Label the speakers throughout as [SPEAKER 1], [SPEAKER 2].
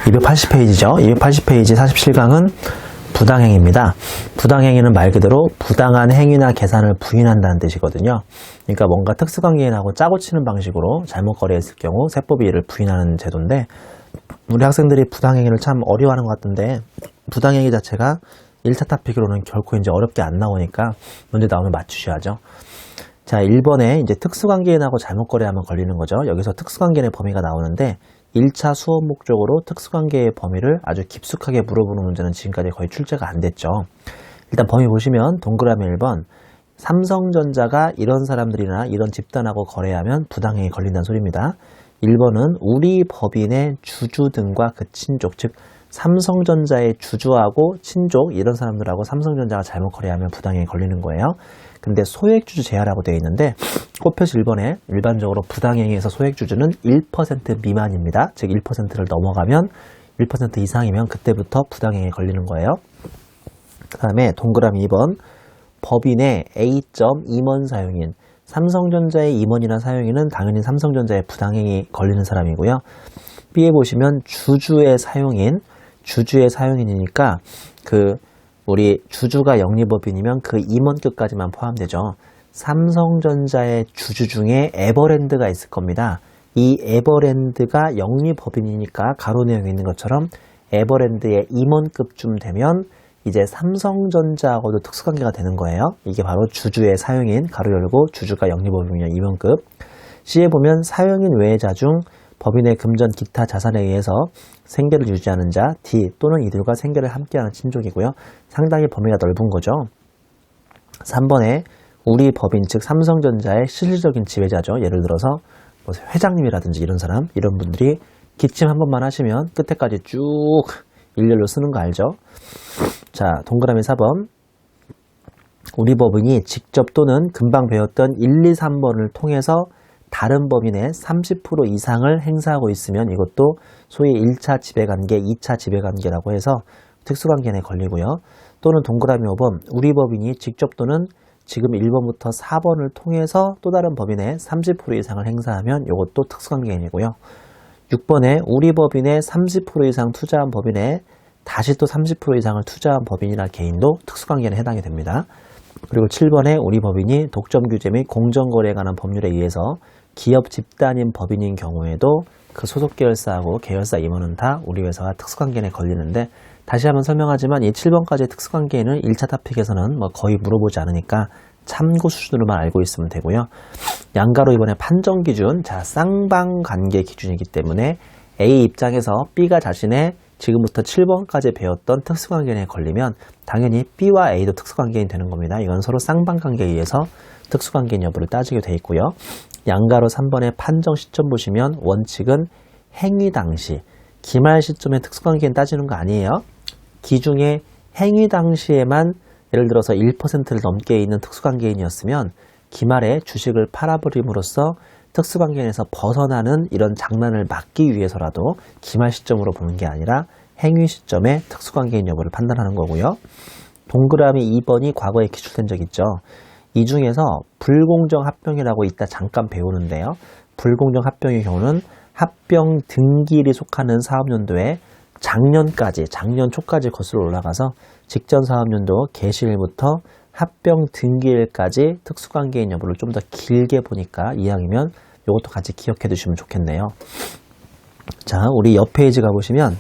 [SPEAKER 1] 280페이지죠. 280페이지 47강은 부당행위입니다. 부당행위는 말 그대로 부당한 행위나 계산을 부인한다는 뜻이거든요. 그러니까 뭔가 특수관계인하고 짜고 치는 방식으로 잘못 거래했을 경우 세법이 이를 부인하는 제도인데, 우리 학생들이 부당행위를 참 어려워하는 것 같은데, 부당행위 자체가 1차 토픽으로는 결코 이제 어렵게 안 나오니까 문제 나오면 맞추셔야죠. 자, 1번에 이제 특수관계인하고 잘못 거래하면 걸리는 거죠. 여기서 특수관계인의 범위가 나오는데 1차 수업 목적으로 특수관계의 범위를 아주 깊숙하게 물어보는 문제는 지금까지 거의 출제가 안 됐죠. 일단 범위 보시면 동그라미 1번, 삼성전자가 이런 사람들이나 이런 집단하고 거래하면 부당행위 걸린다는 소리입니다. 1번은 우리 법인의 주주 등과 그 친족, 즉 삼성전자의 주주하고 친족 이런 사람들하고 삼성전자가 잘못 거래하면 부당행위 걸리는 거예요. 근데 소액주주 제하라고 되어 있는데 꼽표시 1번에 일반적으로 부당행위에서 소액주주는 1% 미만입니다. 즉 1%를 넘어가면 1% 이상이면 그때부터 부당행위에 걸리는 거예요. 그 다음에 동그라미 2번, 법인의 A점 임원 사용인, 삼성전자의 임원이나 사용인은 당연히 삼성전자의 부당행위 걸리는 사람이고요. B에 보시면 주주의 사용인이니까 우리 주주가 영리법인이면 그 임원급까지만 포함되죠. 삼성전자의 주주 중에 에버랜드가 있을 겁니다. 이 에버랜드가 영리법인이니까 가로 내용에 있는 것처럼 에버랜드의 임원급쯤 되면 이제 삼성전자하고도 특수관계가 되는 거예요. 이게 바로 주주의 사용인, 가로 열고 주주가 영리법인이면 임원급. C에 보면 사용인 외자 중 법인의 금전 기타 자산에 의해서 생계를 유지하는 자, D 또는 이들과 생계를 함께하는 친족이고요. 상당히 범위가 넓은 거죠. 3번에 우리 법인 즉 삼성전자의 실질적인 지배자죠. 예를 들어서 뭐 회장님이라든지 이런 사람, 이런 분들이 기침 한 번만 하시면 끝에까지 쭉 일렬로 쓰는 거 알죠? 자, 동그라미 4번, 우리 법인이 직접 또는 금방 배웠던 1, 2, 3번을 통해서 다른 법인의 30% 이상을 행사하고 있으면 이것도 소위 1차 지배관계, 2차 지배관계라고 해서 특수관계에 걸리고요. 또는 동그라미 5번, 우리 법인이 직접 또는 지금 1번부터 4번을 통해서 또 다른 법인의 30% 이상을 행사하면 이것도 특수관계인이고요. 6번에 우리 법인의 30% 이상 투자한 법인에 다시 또 30% 이상을 투자한 법인이나 개인도 특수관계에 해당이 됩니다. 그리고 7번에 우리 법인이 독점 규제 및 공정거래에 관한 법률에 의해서 기업 집단인 법인인 경우에도 그 소속 계열사하고 계열사 임원은 다 우리 회사와 특수관계에 걸리는데, 다시 한번 설명하지만 이 7번까지의 특수관계는 1차 토픽에서는 뭐 거의 물어보지 않으니까 참고 수준으로만 알고 있으면 되고요. 양가로 이번에 판정 기준, 자, 쌍방관계 기준이기 때문에 A 입장에서 B가 자신의 지금부터 7번까지 배웠던 특수관계에 걸리면 당연히 B와 A도 특수관계인 되는 겁니다. 이건 서로 쌍방관계에 의해서 특수관계인 여부를 따지게 돼 있고요. 양가로 3번의 판정 시점 보시면 원칙은 행위 당시, 기말 시점에 특수관계인 따지는 거 아니에요. 기중에 행위 당시에만 예를 들어서 1%를 넘게 있는 특수관계인이었으면 기말에 주식을 팔아버림으로써 특수관계인에서 벗어나는 이런 장난을 막기 위해서라도 기말 시점으로 보는 게 아니라 행위 시점에 특수관계인 여부를 판단하는 거고요. 동그라미 2번이 과거에 기출된 적 있죠. 이 중에서 불공정 합병이라고 이따 잠깐 배우는데요. 불공정 합병의 경우는 합병 등기일이 속하는 사업연도에 작년 초까지 거슬러 올라가서 직전 사업연도 개시일부터 합병 등기일까지 특수관계인 여부를 좀 더 길게 보니까 이왕이면 이것도 같이 기억해 두시면 좋겠네요. 자, 우리 옆 페이지 가보시면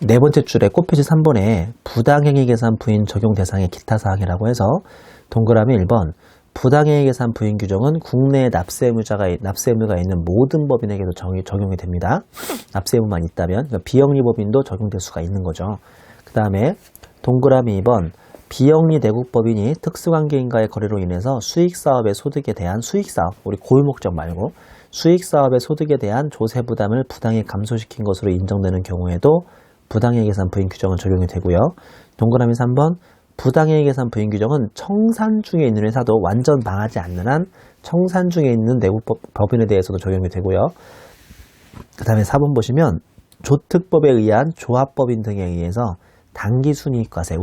[SPEAKER 1] 네 번째 줄에 꼽표지 3번에 부당행위 계산 부인 적용 대상의 기타 사항이라고 해서 동그라미 1번, 부당행위 계산 부인 규정은 국내에 납세 의무가 있는 모든 법인에게도 적용이 됩니다. 납세 의무만 있다면 그러니까 비영리 법인도 적용될 수가 있는 거죠. 그 다음에 동그라미 2번, 비영리 내국법인이 특수관계인과의 거래로 인해서 수익사업의 소득에 대한 수익사업, 우리 고유목적 말고 수익사업의 소득에 대한 조세 부담을 부당히 감소시킨 것으로 인정되는 경우에도 부당행위 계산 부인 규정은 적용이 되고요. 동그라미 3번, 부당행위 계산 부인 규정은 청산 중에 있는 회사도 완전 망하지 않는 한 청산 중에 있는 내국법인에 대해서도 적용이 되고요. 그 다음에 4번 보시면 조특법에 의한 조합법인 등에 의해서 당기순이익과세,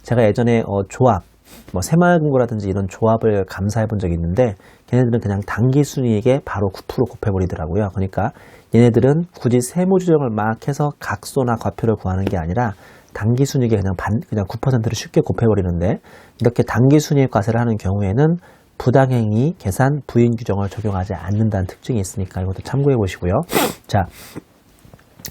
[SPEAKER 1] 제가 예전에 조합, 새마을금고라든지 이런 조합을 감사해 본 적이 있는데 걔네들은 그냥 당기순이익에 바로 9% 곱해버리더라고요. 그러니까 얘네들은 굳이 세무조정을 막 해서 각소나 과표를 구하는 게 아니라 당기순이익에 그냥 9%를 쉽게 곱해버리는데, 이렇게 당기순이익 과세를 하는 경우에는 부당행위 계산 부인 규정을 적용하지 않는다는 특징이 있으니까 이것도 참고해 보시고요. 자,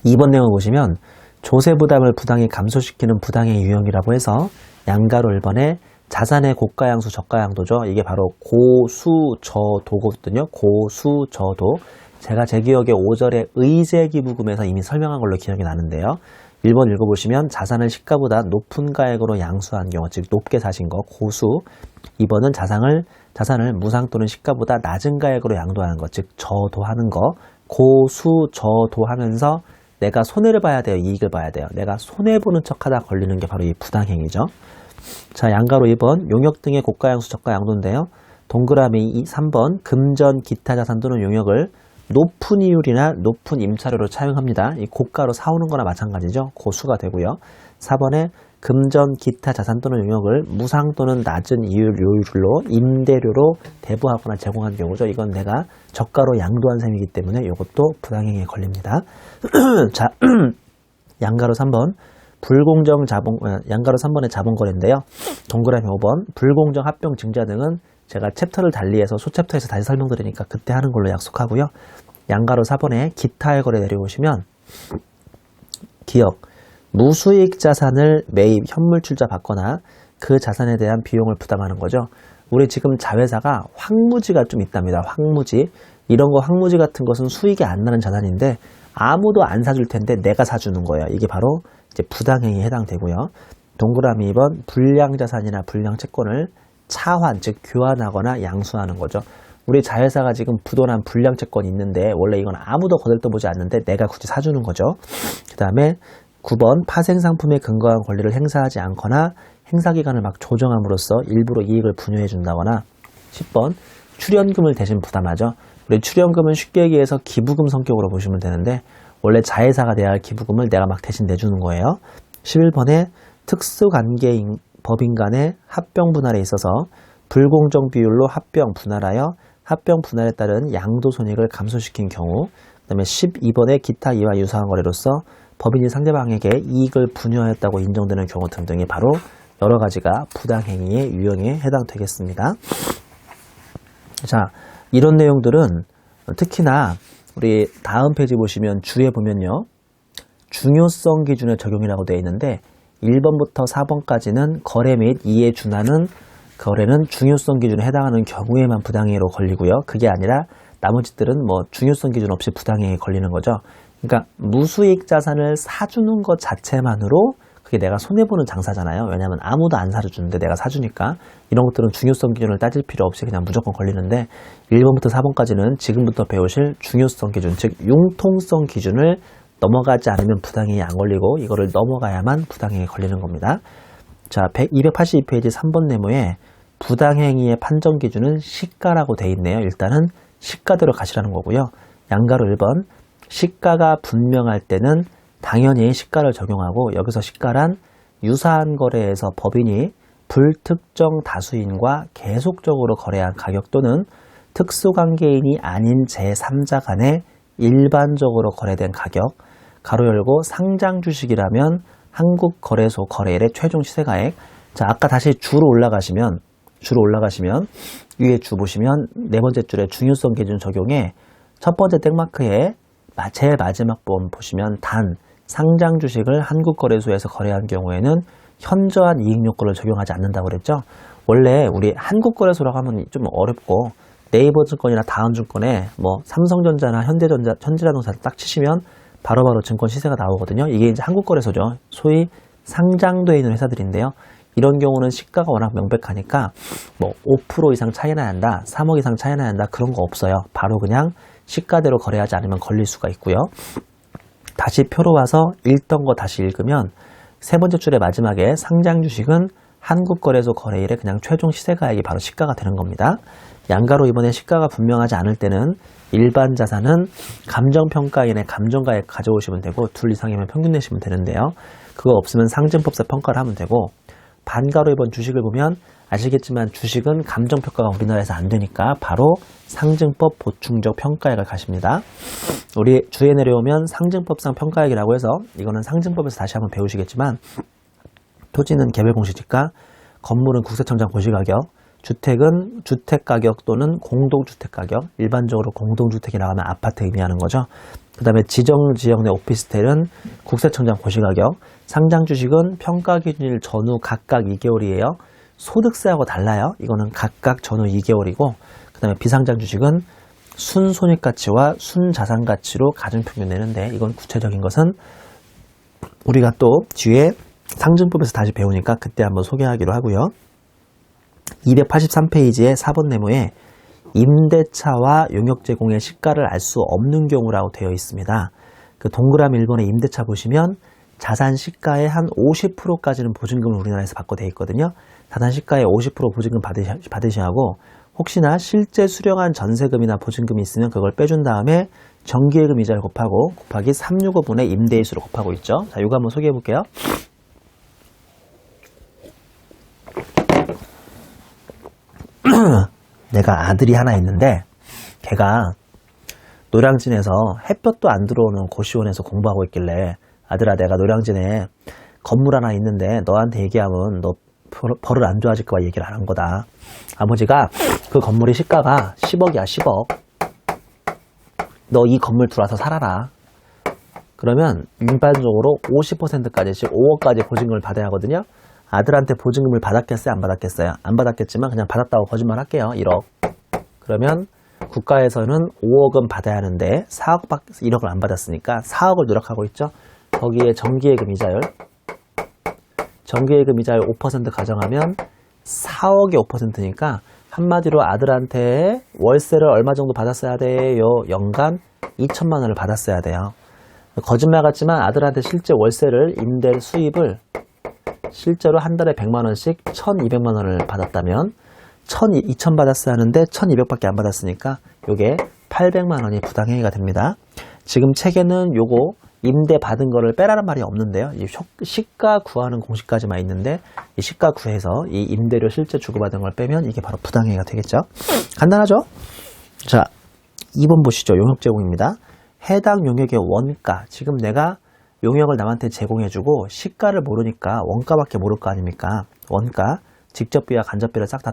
[SPEAKER 1] 2번 내용을 보시면 조세 부담을 부당히 감소시키는 부당행위 유형이라고 해서 양가로 1번에 자산의 고가양수 저가양도죠. 이게 바로 고수저도거든요. 고수저도. 제가 제 기억에 5절에 의제기부금에서 이미 설명한 걸로 기억이 나는데요. 1번 읽어보시면 자산을 시가보다 높은 가액으로 양수한 경우, 즉 높게 사신 거 고수. 2번은 자산을 무상 또는 시가보다 낮은 가액으로 양도하는 것, 즉 저도하는 거. 고수저도하면서 내가 손해를 봐야 돼요, 이익을 봐야 돼요? 내가 손해보는 척하다 걸리는 게 바로 이 부당행위죠. 자, 양가로 2번 용역 등의 고가양수 저가양도인데요. 동그라미 3번 금전 기타 자산 또는 용역을 높은 이율이나 높은 임차료로 차용합니다. 이 고가로 사오는 거나 마찬가지죠. 고수가 되고요. 4번에 금전 기타 자산 또는 용역을 무상 또는 낮은 요율로 임대료로 대부하거나 제공한 경우죠. 이건 내가 저가로 양도한 셈이기 때문에 이것도 부당행위에 걸립니다. 자, 양가로 3번 양가로 3번의 자본거래인데요. 동그라미 5번 불공정 합병 증자 등은 제가 챕터를 달리해서 소챕터에서 다시 설명드리니까 그때 하는 걸로 약속하고요. 양가로 4번에 기타의 거래 내려오시면 기업 무수익 자산을 매입 현물출자 받거나 그 자산에 대한 비용을 부담하는 거죠. 우리 지금 자회사가 황무지가 좀 있답니다. 황무지. 이런 거 황무지 같은 것은 수익이 안 나는 자산인데 아무도 안 사줄 텐데 내가 사주는 거예요. 이게 바로 이제 부당행위에 해당되고요. 동그라미 2번 불량자산이나 불량채권을 차환, 즉 교환하거나 양수하는 거죠. 우리 자회사가 지금 부도난 불량채권이 있는데 원래 이건 아무도 거들떠보지 않는데 내가 굳이 사주는 거죠. 그 다음에 9번 파생상품에 근거한 권리를 행사하지 않거나 행사기간을 막 조정함으로써 일부러 이익을 분여해 준다거나 10번 출연금을 대신 부담하죠. 우리 출연금은 쉽게 얘기해서 기부금 성격으로 보시면 되는데 원래 자회사가 내야 할 기부금을 내가 막 대신 내주는 거예요. 11번에 특수관계인 법인 간의 합병 분할에 있어서 불공정 비율로 합병 분할하여 합병 분할에 따른 양도손익을 감소시킨 경우, 그 다음에 12번에 기타 이와 유사한 거래로서 법인이 상대방에게 이익을 분여하였다고 인정되는 경우 등등이 바로 여러 가지가 부당행위의 유형에 해당되겠습니다. 자, 이런 내용들은 특히나 우리 다음 페이지 보시면 주에 보면요. 중요성 기준의 적용이라고 되어 있는데 1번부터 4번까지는 거래 및 이에 준하는 거래는 중요성 기준에 해당하는 경우에만 부당행위로 걸리고요. 그게 아니라 나머지들은 뭐 중요성 기준 없이 부당행위에 걸리는 거죠. 그러니까 무수익 자산을 사주는 것 자체만으로 그게 내가 손해보는 장사잖아요. 왜냐하면 아무도 안 사주는데 내가 사주니까 이런 것들은 중요성 기준을 따질 필요 없이 그냥 무조건 걸리는데 1번부터 4번까지는 지금부터 배우실 중요성 기준, 즉 융통성 기준을 넘어가지 않으면 부당행위 안 걸리고 이거를 넘어가야만 부당행위에 걸리는 겁니다. 자, 282페이지 3번 네모에 부당행위의 판정 기준은 시가라고 돼 있네요. 일단은 시가대로 가시라는 거고요. 양가로 1번 시가가 분명할 때는 당연히 시가를 적용하고 여기서 시가란 유사한 거래에서 법인이 불특정 다수인과 계속적으로 거래한 가격 또는 특수관계인이 아닌 제3자 간에 일반적으로 거래된 가격, 가로 열고 상장 주식이라면 한국거래소 거래일의 최종 시세가액. 자, 아까 다시 주로 올라가시면 위에 주 보시면 네 번째 줄에 중요성 기준 적용에 첫 번째 땡마크에 제일 마지막 번 보시면 단 상장 주식을 한국거래소에서 거래한 경우에는 현저한 이익 요건을 적용하지 않는다고 그랬죠. 원래 우리 한국거래소라고 하면 좀 어렵고 네이버 증권이나 다음증권에 뭐 삼성전자나 현대자동차를 딱 치시면 바로바로 증권 시세가 나오거든요. 이게 이제 한국거래소죠. 소위 상장되어 있는 회사들인데요. 이런 경우는 시가가 워낙 명백하니까 뭐 5% 이상 차이나 난다, 3억 이상 차이나 난다 그런 거 없어요. 바로 그냥 시가대로 거래하지 않으면 걸릴 수가 있고요. 다시 표로 와서 읽던 거 다시 읽으면 세 번째 줄의 마지막에 상장 주식은 한국거래소 거래일에 그냥 최종 시세가액이 바로 시가가 되는 겁니다. 양가로 이번에 시가가 분명하지 않을 때는 일반 자산은 감정평가인의 감정가액 가져오시면 되고 둘 이상이면 평균 내시면 되는데요. 그거 없으면 상증법사 평가를 하면 되고 반가로 1번 주식을 보면 아시겠지만 주식은 감정평가가 우리나라에서 안 되니까 바로 상증법 보충적 평가액을 가십니다. 우리 주에 내려오면 상증법상 평가액이라고 해서 이거는 상증법에서 다시 한번 배우시겠지만 토지는 개별공시지가, 건물은 국세청장 고시가격, 주택은 주택가격 또는 공동주택가격, 일반적으로 공동주택이라고 하면 아파트 의미하는 거죠. 그 다음에 지정지역 내 오피스텔은 국세청장 고시가격, 상장주식은 평가기준일 전후 각각 2개월이에요. 소득세하고 달라요. 이거는 각각 전후 2개월이고, 그 다음에 비상장주식은 순손익가치와 순자산가치로 가중평균 내는데, 이건 구체적인 것은 우리가 또 뒤에 상증법에서 다시 배우니까 그때 한번 소개하기로 하고요. 283페이지의 4번 네모에 임대차와 용역 제공의 시가를 알 수 없는 경우라고 되어 있습니다. 그 동그라미 1번의 임대차 보시면 자산 시가의 한 50%까지는 보증금을 우리나라에서 받고 되어 있거든요. 자산 시가의 50% 보증금 받으셔야 하고, 혹시나 실제 수령한 전세금이나 보증금이 있으면 그걸 빼준 다음에 정기예금 이자를 곱하기 365분의 임대일수를 곱하고 있죠. 자, 이거 한번 소개해 볼게요. 내가 아들이 하나 있는데 걔가 노량진에서 햇볕도 안 들어오는 고시원에서 공부하고 있길래, 아들아, 내가 노량진에 건물 하나 있는데 너한테 얘기하면 너 버릇 안 좋아질까 봐 얘기를 안 한 거다. 아버지가 그 건물의 시가가 10억이야 10억. 너 이 건물 들어와서 살아라. 그러면 일반적으로 50%까지 5억까지 보증금을 받아야 하거든요. 아들한테 보증금을 받았겠어요? 안 받았겠어요? 안 받았겠지만 그냥 받았다고 거짓말 할게요. 1억. 그러면 국가에서는 5억은 받아야 하는데 1억을 안 받았으니까 4억을 누락하고 있죠. 거기에 정기예금 이자율 5% 가정하면 4억의 5%니까 한마디로 아들한테 월세를 얼마 정도 받았어야 돼요? 연간 2천만 원을 받았어야 돼요. 거짓말 같지만 아들한테 실제 월세를 임대 수입을 실제로 한 달에 100만 원씩 1,200만 원을 받았다면 2,000 받았어야 하는데 1,200밖에 안 받았으니까 요게 800만 원이 부당행위가 됩니다. 지금 책에는 요거 임대 받은 거를 빼라는 말이 없는데요. 이 시가 구하는 공식까지만 있는데 이 시가 구해서 이 임대료 실제 주고받은 걸 빼면 이게 바로 부당행위가 되겠죠. 간단하죠? 자, 2번 보시죠. 용역 제공입니다. 해당 용역의 원가. 지금 내가 용역을 남한테 제공해주고 시가를 모르니까 원가밖에 모를 거 아닙니까? 원가, 직접비와 간접비를 싹 다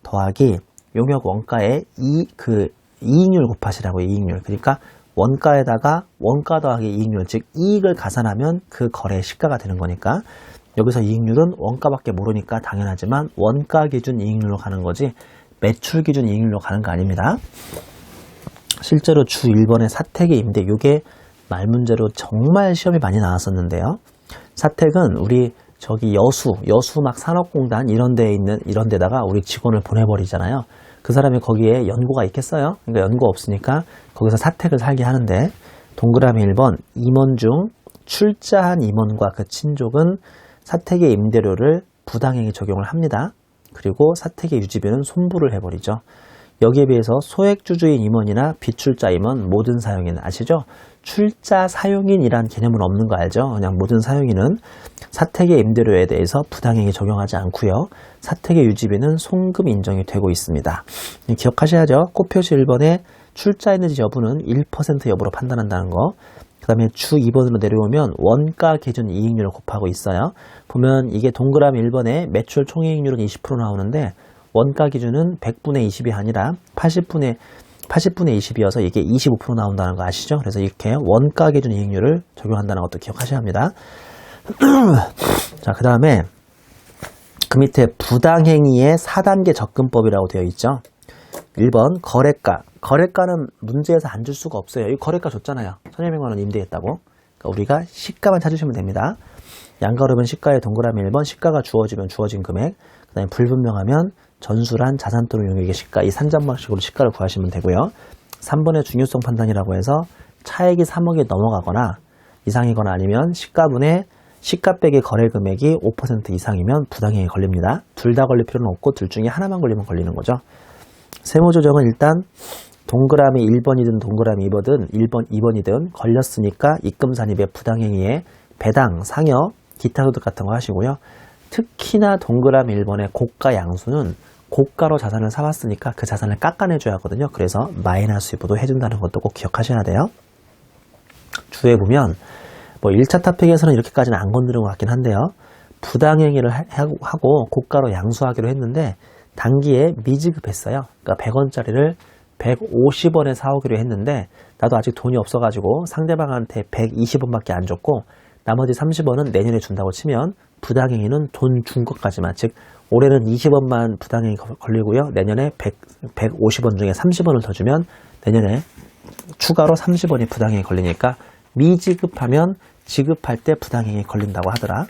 [SPEAKER 1] 더하기 용역 원가에 이익률 곱하시라고. 이익률. 그러니까 원가에다가 원가 더하기 이익률, 즉 이익을 가산하면 그 거래의 시가가 되는 거니까 여기서 이익률은 원가밖에 모르니까 당연하지만 원가 기준 이익률로 가는 거지 매출 기준 이익률로 가는 거 아닙니다. 실제로 주 1번의 사택의 임대, 요게 말 문제로 정말 시험이 많이 나왔었는데요. 사택은 우리 저기 여수 막 산업공단 이런 데다가 우리 직원을 보내버리잖아요. 그 사람이 거기에 연고가 있겠어요? 그러니까 연고 없으니까 거기서 사택을 살게 하는데, 동그라미 1번 임원 중 출자한 임원과 그 친족은 사택의 임대료를 부당행위 적용을 합니다. 그리고 사택의 유지비는 손부를 해버리죠. 여기에 비해서 소액주주인 임원이나 비출자 임원, 모든 사용인 아시죠? 출자 사용인이란 개념은 없는 거 알죠? 그냥 모든 사용인은 사택의 임대료에 대해서 부당행위 적용하지 않고요. 사택의 유지비는 송금 인정이 되고 있습니다. 기억하셔야죠. 꼽표시 1번에 출자했는지 여부는 1% 여부로 판단한다는 거. 그 다음에 주 2번으로 내려오면 원가 기준 이익률을 곱하고 있어요. 보면 이게 동그라미 1번에 매출 총이익률은 20% 나오는데 원가 기준은 100분의 20이 아니라 80분의 20이어서 이게 25% 나온다는 거 아시죠? 그래서 이렇게 원가 기준 이익률을 적용한다는 것도 기억하셔야 합니다. 자, 그 다음에 그 밑에 부당행위의 4단계 접근법이라고 되어 있죠. 1번 거래가. 거래가는 문제에서 안 줄 수가 없어요. 이 거래가 줬잖아요. 1,200만 원 임대했다고. 그러니까 우리가 시가만 찾으시면 됩니다. 양가로면 시가의 동그라미 1번, 시가가 주어지면 주어진 금액, 그 다음에 불분명하면 전수란 자산 또는 용역의 시가, 이 산전방식으로 시가를 구하시면 되고요. 3번의 중요성 판단이라고 해서 차액이 3억이 넘어가거나 이상이거나 아니면 시가분의 시가 빼기 거래 금액이 5% 이상이면 부당행위 걸립니다. 둘 다 걸릴 필요는 없고 둘 중에 하나만 걸리면 걸리는 거죠. 세무 조정은 일단 동그라미 1번이든 동그라미 2번이든 걸렸으니까 입금 산입의 부당행위에 배당, 상여, 기타 소득 같은 거 하시고요. 특히나 동그라미 1번의 고가 양수는 고가로 자산을 사왔으니까 그 자산을 깎아내줘야 하거든요. 그래서 마이너스 유보도 해준다는 것도 꼭 기억하셔야 돼요. 주에 보면 뭐 1차 토픽에서는 이렇게까지는 안 건드린 것 같긴 한데요. 부당행위를 하고 고가로 양수하기로 했는데 단기에 미지급했어요. 그러니까 100원짜리를 150원에 사오기로 했는데 나도 아직 돈이 없어가지고 상대방한테 120원밖에 안 줬고 나머지 30원은 내년에 준다고 치면 부당행위는 돈 준 것까지만, 즉 올해는 20원만 부당행위 걸리고요. 내년에 150원 중에 30원을 더 주면 내년에 추가로 30원이 부당행위 걸리니까 미지급하면 지급할 때 부당행위 걸린다고 하더라.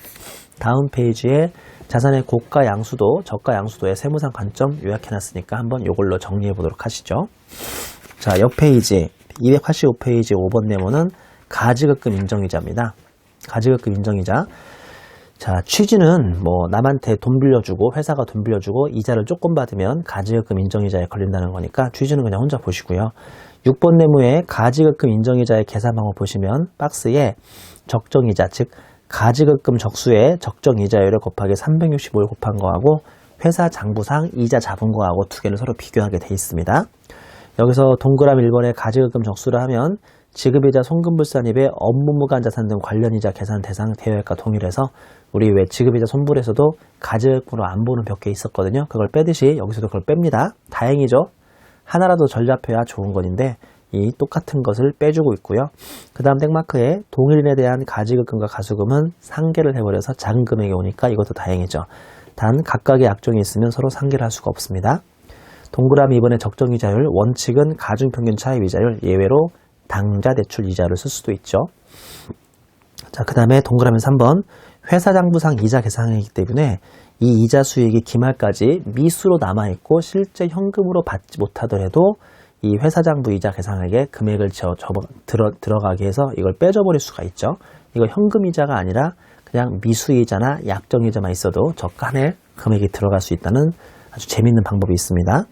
[SPEAKER 1] 다음 페이지에 자산의 고가 양수도 저가 양수도의 세무상 관점 요약해놨으니까 한번 이걸로 정리해 보도록 하시죠. 자, 옆 페이지 285페이지 5번 네모는 가지급금 인정이자입니다. 가지급금 인정이자. 자, 취지는 뭐 남한테 돈 빌려주고 회사가 돈 빌려주고 이자를 조금 받으면 가지급금 인정이자에 걸린다는 거니까 취지는 그냥 혼자 보시고요. 6번 네모에 가지급금 인정이자의 계산 방법 보시면 박스에 적정이자, 즉 가지급금 적수에 적정이자율을 곱하기 365를 곱한 거하고 회사 장부상 이자 잡은 거하고 두 개를 서로 비교하게 돼 있습니다. 여기서 동그라미 1번에 가지급금 적수를 하면 지급이자 송금불산입의 업무무관 자산 등 관련이자 계산 대상 대여액과 동일해서 우리 왜 지급이자 손불에서도 가지급금으로 안 보는 몇 개 있었거든요. 그걸 빼듯이 여기서도 그걸 뺍니다. 다행이죠. 하나라도 절 잡혀야 좋은 건인데 이 똑같은 것을 빼주고 있고요. 그 다음 땡마크에 동일인에 대한 가지급금과 가수금은 상계를 해버려서 작은 금액이 오니까 이것도 다행이죠. 단 각각의 약정이 있으면 서로 상계를 할 수가 없습니다. 동그라미 2번의 적정이자율, 원칙은 가중평균 차입이자율, 예외로 당좌 대출 이자를 쓸 수도 있죠. 자, 그 다음에 동그라미 3번 회사 장부상 이자 계산이기 때문에 이 이자 수익이 기말까지 미수로 남아있고 실제 현금으로 받지 못하더라도 이 회사 장부 이자 계산액에 금액을 들어가게 해서 이걸 빼줘버릴 수가 있죠. 이거 현금 이자가 아니라 그냥 미수 이자나 약정 이자만 있어도 저간에 금액이 들어갈 수 있다는 아주 재밌는 방법이 있습니다.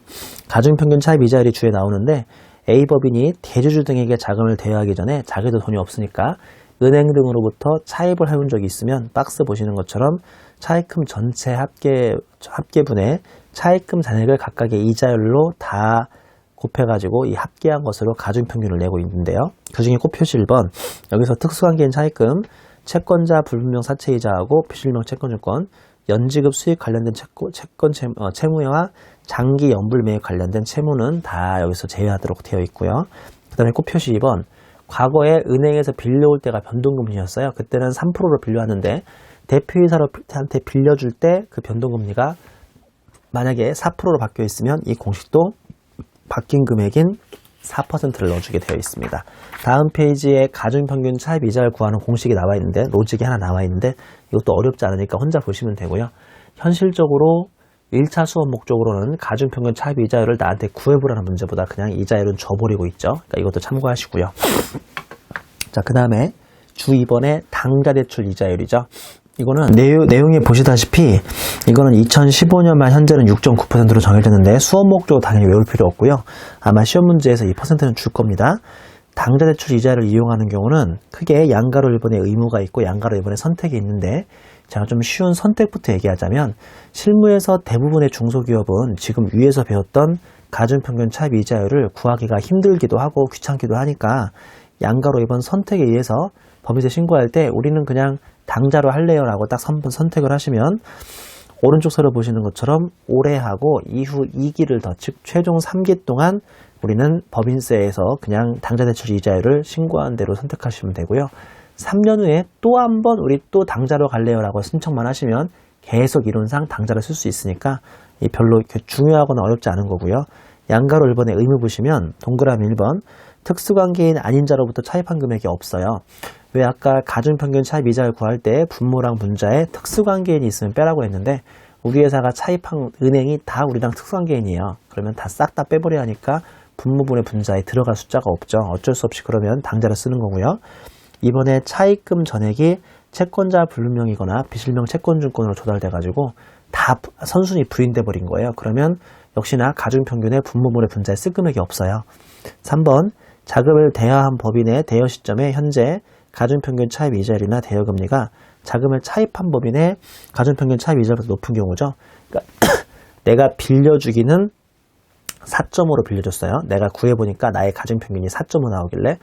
[SPEAKER 1] 가중평균 차입 이자율이 주에 나오는데 A법인이 대주주 등에게 자금을 대여하기 전에 자기도 돈이 없으니까 은행 등으로부터 차입을 해본 적이 있으면 박스 보시는 것처럼 차입금 전체 합계분의 차입금 잔액을 각각의 이자율로 다 곱해가지고 이 합계한 것으로 가중평균을 내고 있는데요. 그 중에 꼭 표시 1번, 여기서 특수관계인 차입금, 채권자 불분명 사채이자하고 비실명 채권증권, 연지급 수익 관련된 채무와 장기 연불매에 관련된 채무는 다 여기서 제외하도록 되어 있고요. 그 다음에 꼭 표시 2번, 과거에 은행에서 빌려올 때가 변동금리였어요. 그때는 3%로 빌려왔는데 대표이사한테 빌려줄 때 그 변동금리가 만약에 4%로 바뀌어 있으면 이 공식도 바뀐 금액인 4%를 넣어주게 되어 있습니다. 다음 페이지에 가중평균 차입 이자를 구하는 공식이 나와 있는데 로직이 하나 나와 있는데 이것도 어렵지 않으니까 혼자 보시면 되고요. 현실적으로 1차 수업 목적으로는 가중평균 차입 이자율을 나한테 구해보라는 문제보다 그냥 이자율은 줘버리고 있죠. 그러니까 이것도 참고하시고요. 자, 그 다음에 주 2번의 당좌대출 이자율이죠. 이거는 내용에 보시다시피 이거는 2015년 말 현재는 6.9%로 정해졌는데 수업 목적으로 당연히 외울 필요 없고요. 아마 시험 문제에서 이 퍼센트는 줄 겁니다. 당좌대출 이자를 이용하는 경우는 크게 양가로 1번의 의무가 있고 양가로 1번의 선택이 있는데 제가 좀 쉬운 선택부터 얘기하자면 실무에서 대부분의 중소기업은 지금 위에서 배웠던 가중평균 차입 이자율을 구하기가 힘들기도 하고 귀찮기도 하니까 양가로 1번 선택에 의해서 법인세 신고할 때 우리는 그냥 당자로 할래요 라고 딱 한번 선택을 하시면 오른쪽 서로 보시는 것처럼 올해 하고 이후 2기를 더, 즉 최종 3기 동안 우리는 법인세에서 그냥 당좌대출 이자율을 신고한 대로 선택하시면 되고요. 3년 후에 또 한 번 우리 또 당자로 갈래요 라고 신청만 하시면 계속 이론상 당자를 쓸 수 있으니까 별로 중요하거나 어렵지 않은 거고요. 양가로 1번에 의무 보시면 동그라미 1번 특수관계인 아닌 자로부터 차입한 금액이 없어요. 왜 아까 가중평균 차입 이자를 구할 때 분모랑 분자에 특수관계인이 있으면 빼라고 했는데 우리 회사가 차입한 은행이 다 우리랑 특수관계인이에요. 그러면 다 싹 다 빼버려야 하니까 분모분의 분자에 들어갈 숫자가 없죠. 어쩔 수 없이 그러면 당자를 쓰는 거고요. 이번에 차입금 전액이 채권자 불명이거나 비실명 채권증권으로 조달돼가지고 다 선순위 불인돼 버린 거예요. 그러면 역시나 가중평균의 분모분의 분자에 쓸 금액이 없어요. 3번 자금을 대여한 법인의 대여 시점에 현재 가중평균 차입 이자율이나 대여금리가 자금을 차입한 법인의 가중평균 차입 이자율보다 높은 경우죠. 그러니까 내가 빌려주기는 4.5로 빌려줬어요. 내가 구해보니까 나의 가중평균이 4.5 나오길래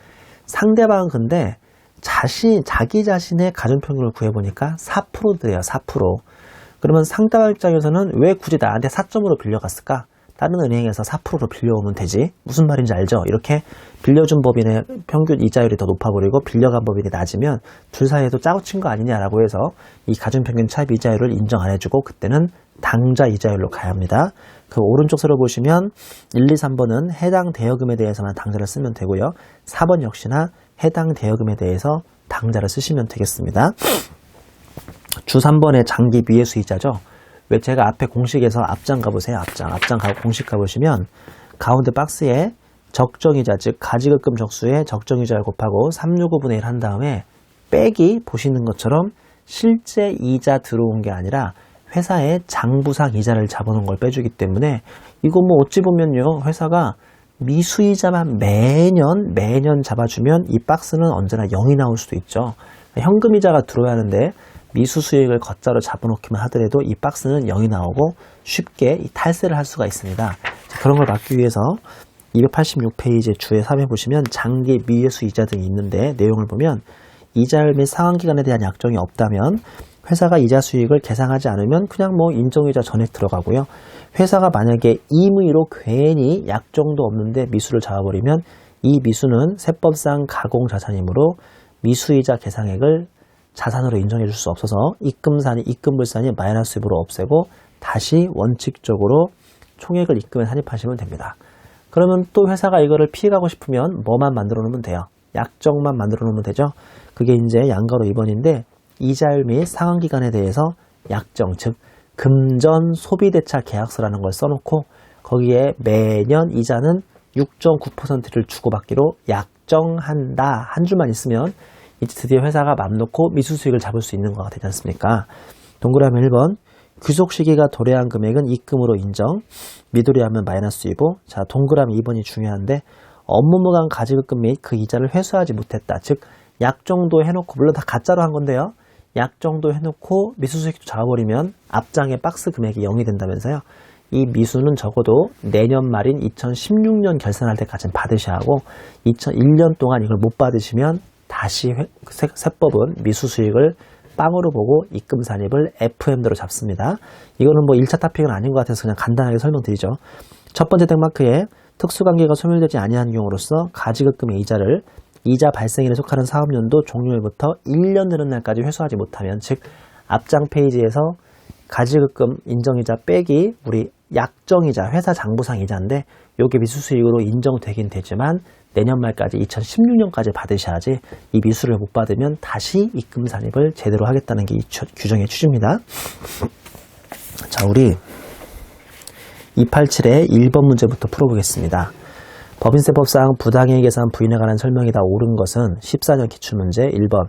[SPEAKER 1] 상대방은 근데 자기 자신의 가중평균을 구해보니까 4%대요. 4%. 그러면 상대방 입장에서는 왜 굳이 나한테 4.5로 빌려갔을까? 다른 은행에서 4%로 빌려오면 되지. 무슨 말인지 알죠? 이렇게 빌려준 법인의 평균 이자율이 더 높아버리고 빌려간 법인이 낮으면 둘 사이에도 짜고 친 거 아니냐라고 해서 이 가중평균 차입 이자율을 인정 안 해주고 그때는 당좌 이자율로 가야 합니다. 그 오른쪽 서로 보시면 1, 2, 3번은 해당 대여금에 대해서만 당좌를 쓰면 되고요. 4번 역시나 해당 대여금에 대해서 당좌를 쓰시면 되겠습니다. 주 3번의 장기 미회수이자죠. 왜 제가 앞에 공식에서 앞장 가보세요. 앞장 가고 공식 가보시면 가운데 박스에 적정이자 즉 가지급금 적수에 적정이자를 곱하고 365분의 1 한 다음에 빼기 보시는 것처럼 실제 이자 들어온 게 아니라 회사의 장부상 이자를 잡아놓은 걸 빼주기 때문에 이거 뭐 어찌 보면요. 회사가 미수이자만 매년 잡아주면 이 박스는 언제나 0이 나올 수도 있죠. 현금이자가 들어야 하는데 미수 수익을 걷자로 잡아놓기만 하더라도 이 박스는 0이 나오고 쉽게 이 탈세를 할 수가 있습니다. 그런 걸 막기 위해서 286페이지 주에 3에 보시면 장기 미회수 이자 등이 있는데 내용을 보면 이자율 및 상환기간에 대한 약정이 없다면 회사가 이자 수익을 계상하지 않으면 그냥 뭐 인정이자 전액 들어가고요. 회사가 만약에 임의로 괜히 약정도 없는데 미수를 잡아버리면 이 미수는 세법상 가공자산이므로 미수이자 계상액을 자산으로 인정해 줄 수 없어서 입금불산이 마이너스 수입으로 없애고 다시 원칙적으로 총액을 입금에 산입하시면 됩니다. 그러면 또 회사가 이거를 피해가고 싶으면 뭐만 만들어 놓으면 돼요. 약정만 만들어 놓으면 되죠. 그게 이제 양가로 2번인데 이자율 및 상환기간에 대해서 약정, 즉 금전 소비대차 계약서라는 걸 써놓고 거기에 매년 이자는 6.9%를 주고받기로 약정한다. 한 줄만 있으면 이제 드디어 회사가 맘 놓고 미수 수익을 잡을 수 있는 거가 되지 않습니까? 동그라미 1번 귀속 시기가 도래한 금액은 입금으로 인정, 미도래하면 마이너스 수입고. 자, 동그라미 2번이 중요한데 업무무관 가지급금 및 그 이자를 회수하지 못했다. 즉 약정도 해놓고 물론 다 가짜로 한 건데요. 약정도 해놓고 미수 수익도 잡아버리면 앞장의 박스 금액이 0이 된다면서요. 이 미수는 적어도 내년 말인 2016년 결산할 때까지는 받으셔야 하고 2001년 동안 이걸 못 받으시면 다시 세법은 미수 수익을 빵으로 보고 입금 산입을 FM대로 잡습니다. 이거는 뭐 1차 타픽은 아닌 것 같아서 그냥 간단하게 설명드리죠. 첫 번째 땡마크에 특수관계가 소멸되지 아니한 경우로서 가지급금의 이자를 이자 발생일에 속하는 사업연도 종료일부터 1년 되는 날까지 회수하지 못하면, 즉 앞장 페이지에서 가지급금 인정이자 빼기 우리 약정이자 회사 장부상 이자인데 요게 미수수익으로 인정되긴 되지만 내년 말까지 2016년까지 받으셔야지 이 미수를 못 받으면 다시 입금 산입을 제대로 하겠다는 게 이 규정의 취지입니다. 자, 우리 287의 1번 문제부터 풀어보겠습니다. 법인세법상 부당이익 계산 부인에 관한 설명이 다 옳은 것은 14년 기출문제 1번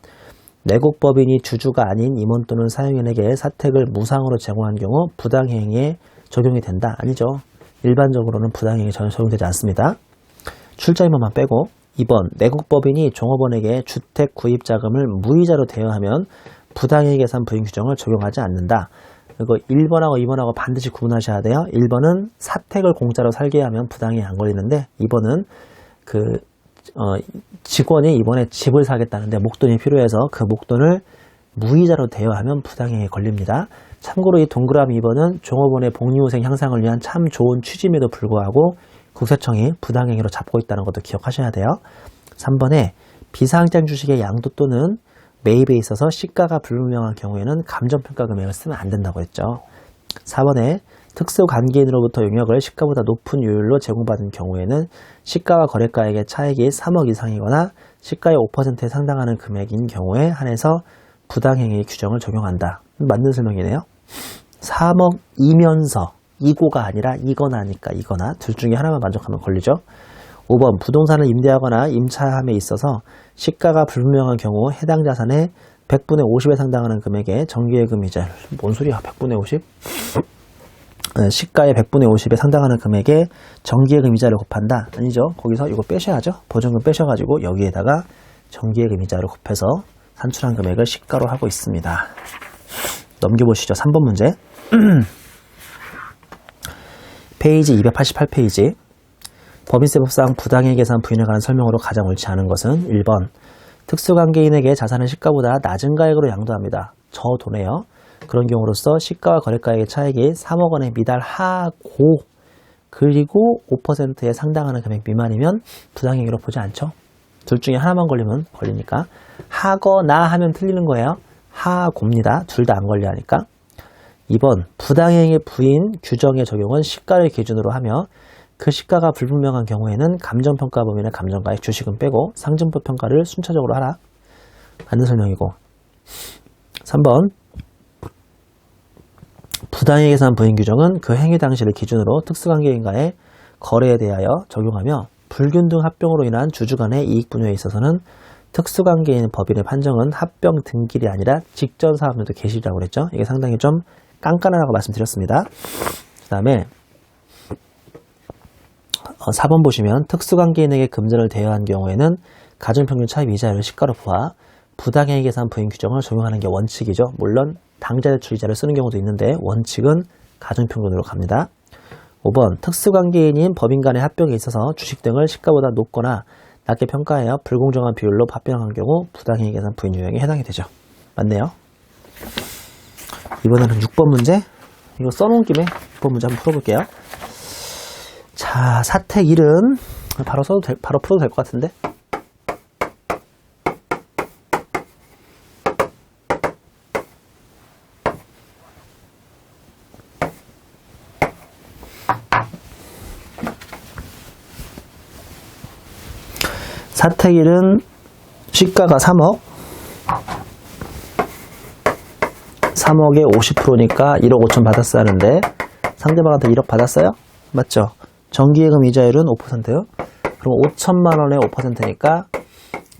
[SPEAKER 1] 내국법인이 주주가 아닌 임원 또는 사용인에게 사택을 무상으로 제공한 경우 부당행위에 적용이 된다. 아니죠. 일반적으로는 부당행위에 전혀 적용되지 않습니다. 출자임원만 빼고 2번 내국법인이 종업원에게 주택 구입자금을 무이자로 대여하면 부당이익 계산 부인 규정을 적용하지 않는다. 이거 1번하고 2번하고 반드시 구분하셔야 돼요. 1번은 사택을 공짜로 살게 하면 부당이익 안 걸리는데 2번은 직원이 이번에 집을 사겠다는데 목돈이 필요해서 그 목돈을 무이자로 대여하면 부당이익이 걸립니다. 참고로 이 동그라미 2번은 종업원의 복리후생 향상을 위한 참 좋은 취지임에도 불구하고 국세청이 부당행위로 잡고 있다는 것도 기억하셔야 돼요. 3번에 비상장 주식의 양도 또는 매입에 있어서 시가가 불분명한 경우에는 감정평가 금액을 쓰면 안 된다고 했죠. 4번에 특수관계인으로부터 용역을 시가보다 높은 요율로 제공받은 경우에는 시가와 거래가액의 차액이 3억 이상이거나 시가의 5%에 상당하는 금액인 경우에 한해서 부당행위 규정을 적용한다. 맞는 설명이네요. 3억이면서 이고가 아니라 이거나 하니까 이거나 둘 중에 하나만 만족하면 걸리죠. 5번 부동산을 임대하거나 임차함에 있어서 시가가 불분명한 경우 해당 자산의 100분의 50에 상당하는 금액의 정기예금 이자, 뭔 소리야 100분의 50? 시가의 100분의 50에 상당하는 금액의 정기예금 이자를 곱한다. 아니죠. 거기서 이거 빼셔야죠. 보증금 빼셔가지고 여기에다가 정기예금 이자로 곱해서 산출한 금액을 시가로 하고 있습니다. 넘겨보시죠. 3번 문제. 페이지 288페이지. 법인세법상 부당해 계산 부인에 관한 설명으로 가장 옳지 않은 것은 1번 특수관계인에게 자산을 시가보다 낮은 가액으로 양도합니다. 저 돈에요. 그런 경우로서 시가와 거래가액의 차액이 3억 원에 미달하고 그리고 5%에 상당하는 금액 미만이면 부당행위로 보지 않죠. 둘 중에 하나만 걸리면 걸리니까 하거나 하면 틀리는 거예요. 하고입니다. 둘 다 안 걸려 하니까. 2번 부당행위 부인 규정의 적용은 시가를 기준으로 하며 그 시가가 불분명한 경우에는 감정평가 범위의 감정가액 주식은 빼고 상증법 평가를 순차적으로 하라. 맞는 설명이고. 3번 부당행위 계산 부인 규정은 그 행위 당시를 기준으로 특수관계인과의 거래에 대하여 적용하며 불균등 합병으로 인한 주주 간의 이익 분여에 있어서는 특수관계인 법인의 판정은 합병 등기일이 아니라 직전 사업료도 개시라고 그랬죠. 이게 상당히 좀 깐깐하다고 말씀드렸습니다. 그 다음에 4번 보시면 특수관계인에게 금전을 대여한 경우에는 가중평균 차입 이자율을 시가로 보아 부당행위 계산 부인 규정을 적용하는 게 원칙이죠. 물론 당좌대출 이자를 쓰는 경우도 있는데 원칙은 가중평균으로 갑니다. 5번 특수관계인인 법인 간의 합병에 있어서 주식 등을 시가보다 높거나 낮게 평가하여 불공정한 비율로 합병한 경우 부당행위 계산 부인 유형에 해당이 되죠. 맞네요. 이번에는 6번 문제. 이거 써놓은 김에 6번 문제 한번 풀어볼게요. 자, 사택 1은 바로 풀어도 될 것 같은데. 사택 1은 시가가 3억, 3억에 50%니까 1억 5천 받았어야 하는데 상대방한테 1억 받았어요? 맞죠? 정기예금 이자율은 5%요. 그럼 5천만 원에 5%니까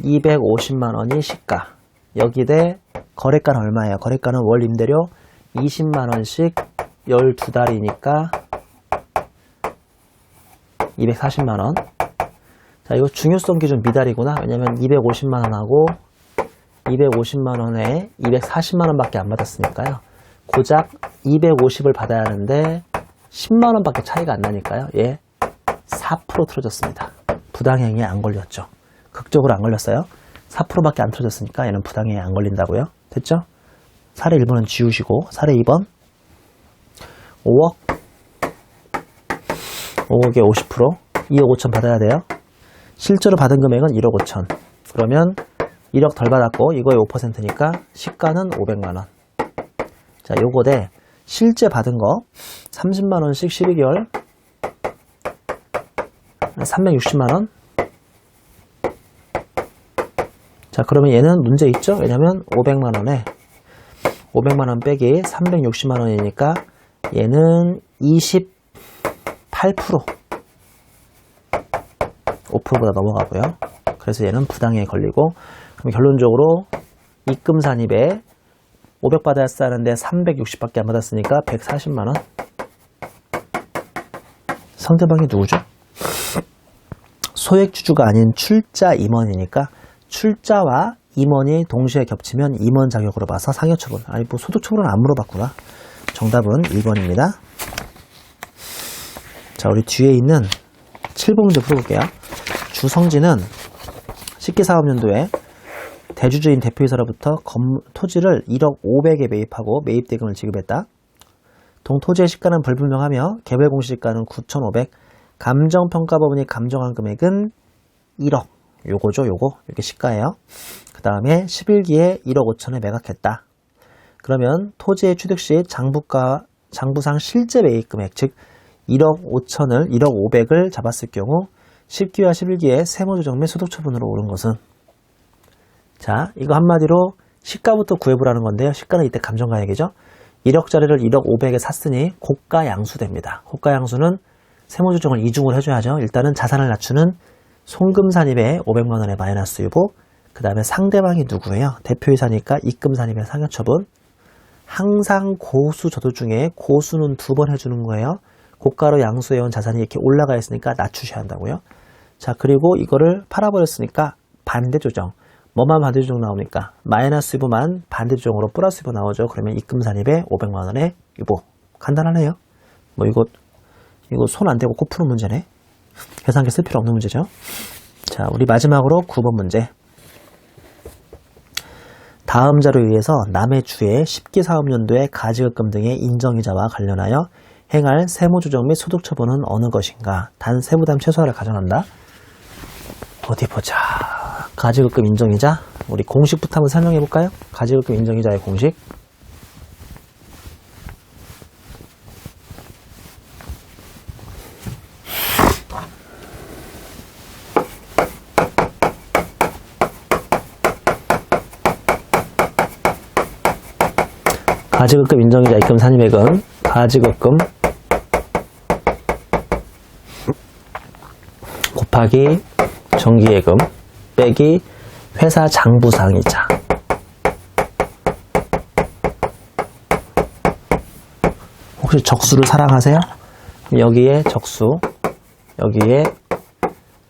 [SPEAKER 1] 250만 원이 시가. 여기 대 거래가는 얼마예요? 거래가는 월 임대료 20만 원씩 12달이니까 240만 원. 자, 이거 중요성 기준 미달이구나. 왜냐면 250만 원하고 250만 원에 240만 원밖에 안 받았으니까요. 고작 250을 받아야 하는데 10만 원밖에 차이가 안 나니까요. 예, 4% 틀어졌습니다. 부당행위에 안 걸렸죠. 극적으로 안 걸렸어요. 4%밖에 안 틀어졌으니까 얘는 부당행위에 안 걸린다고요. 됐죠? 사례 1번은 지우시고 사례 2번 5억 5억에 50% 2억 5천 받아야 돼요. 실제로 받은 금액은 1억 5천. 그러면 1억 덜 받았고 이거의 5%니까 시가는 500만 원. 자, 요거 대 실제 받은 거 30만 원씩 12개월 360만 원. 자, 그러면 얘는 문제 있죠? 왜냐면 500만 원에 500만 원 빼기 360만 원이니까 얘는 28% 5%보다 넘어가고요. 그래서 얘는 부당에 걸리고, 그럼 결론적으로 입금 산입에 500 받아야 하는데 360밖에 안 받았으니까 140만 원. 상대방이 누구죠? 소액주주가 아닌 출자 임원이니까 출자와 임원이 동시에 겹치면 임원 자격으로 봐서 상여처분. 아니 뭐 소득처분은 안 물어봤구나. 정답은 1번입니다. 자, 우리 뒤에 있는 7번 문제 풀어볼게요. 주성진은 10기사업년도에 대주주인 대표이사로부터 토지를 1억 500에 매입하고 매입대금을 지급했다. 동토지의 시가는 불분명하며 개별공시지가는 9,500, 감정평가법원이 감정한 금액은 1억. 요거죠, 요거. 이렇게 시가예요. 그 다음에 11기에 1억 5천에 매각했다. 그러면 토지의 취득 시 장부상 실제 매입 금액, 즉 1억 5천을 1억 500을 잡았을 경우 10기와 11기에 세무조정 및 소득처분으로 오른 것은, 자, 이거 한마디로 시가부터 구해보라는 건데요. 시가는 이때 감정가액이죠. 1억짜리를 1억 500에 샀으니 고가양수됩니다. 고가양수는 세무조정을 이중을 해줘야죠. 일단은 자산을 낮추는 송금산입에 500만 원의 마이너스 유보, 그 다음에 상대방이 누구예요? 대표이사니까 입금산입의 상여처분. 항상 고수 저도 중에 고수는 2번 해주는 거예요. 고가로 양수해온 자산이 이렇게 올라가 있으니까 낮추셔야 한다고요. 자, 그리고 이거를 팔아버렸으니까 반대 조정. 뭐만 반대조정 나옵니까? 마이너스 유보만 반대조정으로 플러스 유보 나오죠. 그러면 입금 산입에 500만원의 유보. 간단하네요. 뭐 이거 손 안 대고 코 푸는 문제네. 계산기 쓸 필요 없는 문제죠. 자, 우리 마지막으로 9번 문제. 다음 자료에 의해서 남의 주에 10기 사업연도의 가지급금 등의 인정이자와 관련하여 행할 세무조정 및 소득처분은 어느 것인가? 단 세부담 최소화를 가정한다. 어디 보자. 가지급금 인정이자. 우리 공식부터 한번 설명해 볼까요? 가지급금 인정이자의 공식. 가지급금 인정이자 입금 산입액은 가지급금 곱하기 정기예금 빼기 회사 장부상이자. 혹시 적수를 사랑하세요? 여기에 적수, 여기에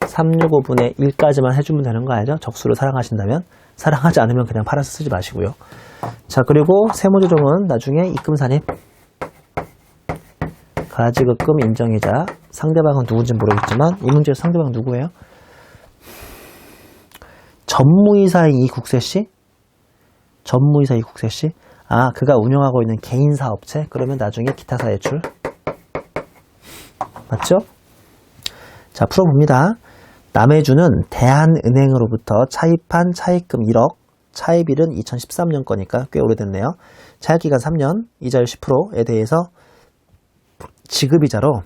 [SPEAKER 1] 365분의 1까지만 해주면 되는 거 알죠? 적수를 사랑하신다면. 사랑하지 않으면 그냥 팔아서 쓰지 마시고요. 자, 그리고 세무조정은 나중에 입금 산입, 가지급금 인정이자. 상대방은 누군지 모르겠지만 이 문제에서 상대방은 누구예요? 전무이사인 이국세씨? 전무이사 이국세씨? 아, 그가 운영하고 있는 개인사업체? 그러면 나중에 기타사예출. 맞죠? 자, 풀어봅니다. 남해주는 대한은행으로부터 차입한 차입금 1억, 차입일은 2013년 거니까 꽤 오래됐네요. 차입기간 3년, 이자율 10%에 대해서 지급이자로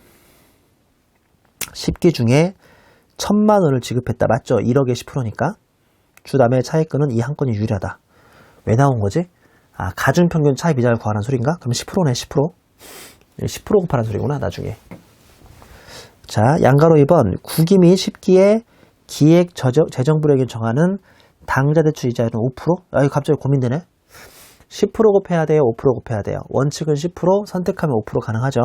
[SPEAKER 1] 10기 중에 1,000만 원을 지급했다. 맞죠? 1억에 10%니까. 주담의 차입금은 이 한 건이 유리하다. 왜 나온 거지? 아, 가중평균 차입이자를 구하라는 소린가? 그럼 10%네, 10%. 10% 곱하라는 소리구나, 나중에. 자, 양가로 2번. 9기 및 10기의 기획 재정불이익을 정하는 당좌대출 이자율은 5%? 아, 이거 갑자기 고민되네. 10% 곱해야 돼요? 5% 곱해야 돼요? 원칙은 10%, 선택하면 5% 가능하죠.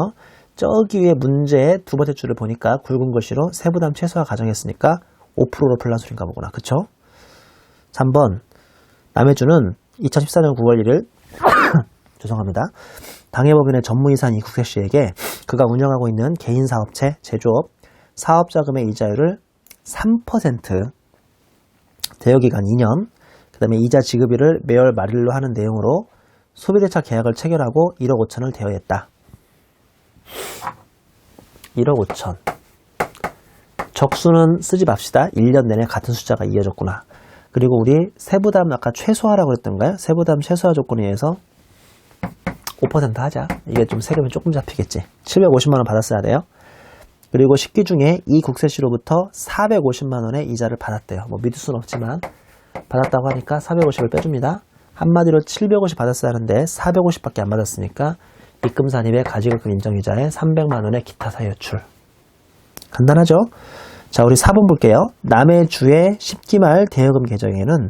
[SPEAKER 1] 저기 위에 문제의 두 번째 줄을 보니까 굵은 글씨로 세부담 최소화 가정했으니까 5%로 풀란 소린가 보구나. 그쵸? 3번. 남해주는 2014년 9월 1일 죄송합니다. 당해법인의 전무이사인 이국세 씨에게 그가 운영하고 있는 개인사업체, 제조업, 사업자금의 이자율을 3%, 대여기간 2년, 그 다음에 이자 지급일을 매월 말일로 하는 내용으로 소비대차 계약을 체결하고 1억 5천을 대여했다. 1억 5천. 적수는 쓰지 맙시다. 1년 내내 같은 숫자가 이어졌구나. 그리고 우리 세부담 아까 최소화라고 그랬던가요? 세부담 최소화 조건에 의해서 5% 하자. 이게 좀 세금이 조금 잡히겠지. 750만 원 받았어야 돼요. 그리고 10기 중에 이 국세씨로부터 450만 원의 이자를 받았대요. 뭐 믿을 수는 없지만 받았다고 하니까 450을 빼줍니다. 한마디로 750 받았어야 하는데 450밖에 안 받았으니까 입금 산입의 가지급금 인정이자에 300만 원의 기타 사유출. 간단하죠? 자, 우리 4번 볼게요. 남의 주의 10기 말 대여금 계정에는